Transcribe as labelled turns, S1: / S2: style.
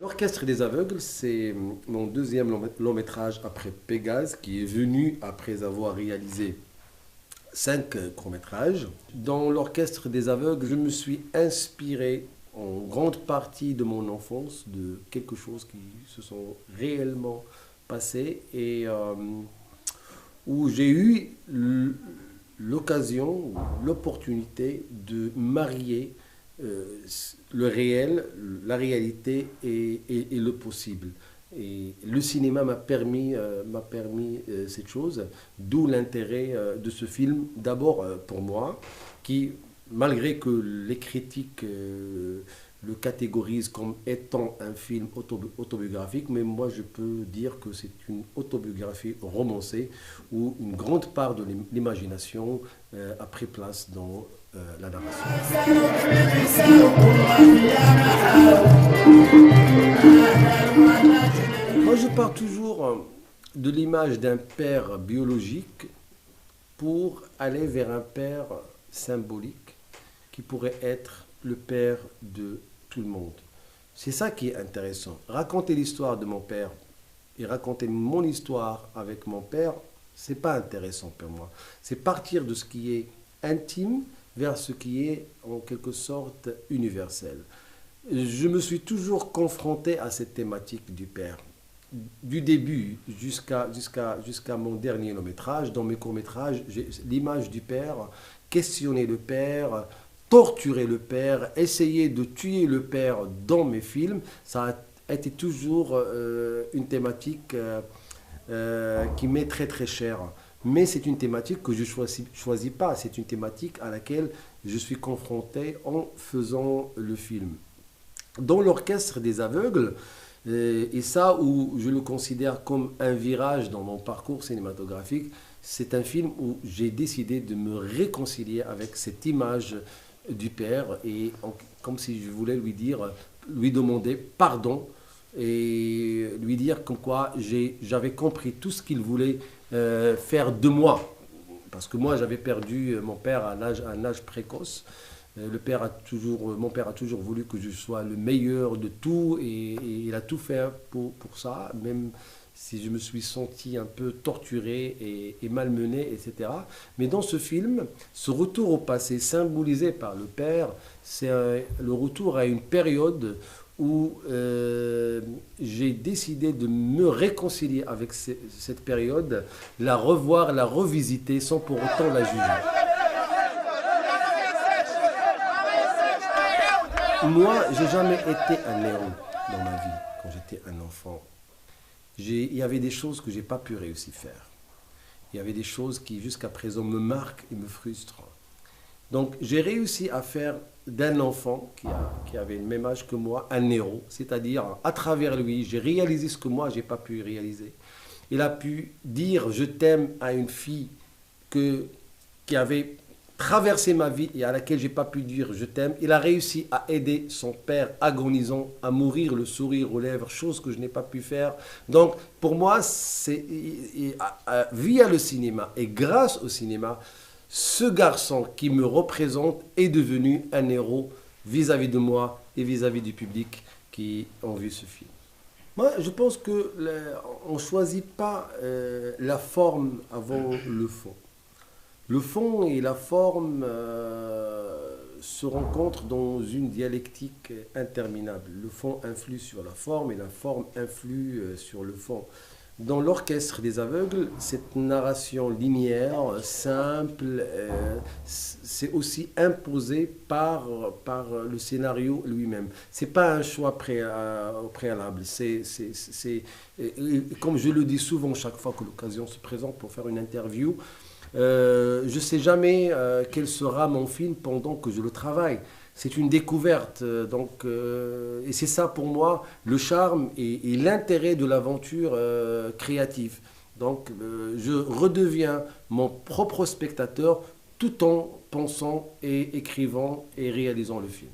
S1: L'Orchestre des aveugles, c'est mon deuxième long métrage après Pégase, qui est venu après avoir réalisé 5 courts-métrages. Dans l'Orchestre des aveugles, je me suis inspiré en grande partie de mon enfance, de quelque chose qui se sont réellement passés et où j'ai eu l'occasion, l'opportunité de marier euh, le réel, la réalité et le possible. Et le cinéma m'a permis cette chose, d'où l'intérêt de ce film, d'abord pour moi, qui, malgré que les critiques le catégorisent comme étant un film autobiographique, mais moi je peux dire que c'est une autobiographie romancée où une grande part de l'imagination a pris place dans la narration. Moi, je pars toujours de l'image d'un père biologique pour aller vers un père symbolique qui pourrait être le père de tout le monde. C'est ça qui est intéressant. Raconter l'histoire de mon père et raconter mon histoire avec mon père, c'est pas intéressant pour moi. C'est partir de ce qui est intime vers ce qui est en quelque sorte universel. Je me suis toujours confronté à cette thématique du père. Du début jusqu'à mon dernier long métrage, dans mes courts métrages, j'ai l'image du père, questionner le père, torturer le père, essayer de tuer le père dans mes films, ça a été toujours une thématique qui m'est très très chère. Mais c'est une thématique que je ne choisis pas, c'est une thématique à laquelle je suis confronté en faisant le film. Dans l'Orchestre des aveugles, et ça où je le considère comme un virage dans mon parcours cinématographique, c'est un film où j'ai décidé de me réconcilier avec cette image du père et comme si je voulais lui dire, lui demander pardon et lui dire comme quoi j'avais compris tout ce qu'il voulait faire de moi. Parce que moi, j'avais perdu mon père à un âge précoce. Mon père a toujours voulu que je sois le meilleur de tout et il a tout fait pour ça, même si je me suis senti un peu torturé et malmené, etc. Mais dans ce film, ce retour au passé symbolisé par le père, c'est le retour à une période où j'ai décidé de me réconcilier avec cette période, la revoir, la revisiter sans pour autant la juger. Moi, j'ai jamais été un héros dans ma vie quand j'étais un enfant. Il y avait des choses que j'ai pas pu réussir à faire. Il y avait des choses qui jusqu'à présent me marquent et me frustrent. Donc j'ai réussi à faire d'un enfant qui avait le même âge que moi un héros, c'est-à-dire à travers lui, j'ai réalisé ce que moi j'ai pas pu réaliser. Il a pu dire je t'aime à une fille qui avait traversé ma vie et à laquelle j'ai pas pu dire je t'aime. Il a réussi à aider son père agonisant à mourir le sourire aux lèvres, chose que je n'ai pas pu faire. Donc pour moi, c'est via le cinéma et grâce au cinéma, ce garçon qui me représente est devenu un héros vis-à-vis de moi et vis-à-vis du public qui ont vu ce film. Moi, je pense qu'on ne choisit pas la forme avant le fond. Le fond et la forme se rencontrent dans une dialectique interminable. Le fond influe sur la forme et la forme influe sur le fond. Dans l'Orchestre des aveugles, cette narration linéaire, simple, c'est aussi imposé par le scénario lui-même. Ce n'est pas un choix au préalable. Comme je le dis souvent chaque fois que l'occasion se présente pour faire une interview, je ne sais jamais quel sera mon film pendant que je le travaille. C'est une découverte, et c'est ça pour moi le charme et l'intérêt de l'aventure créative. Donc je redeviens mon propre spectateur tout en pensant et écrivant et réalisant le film.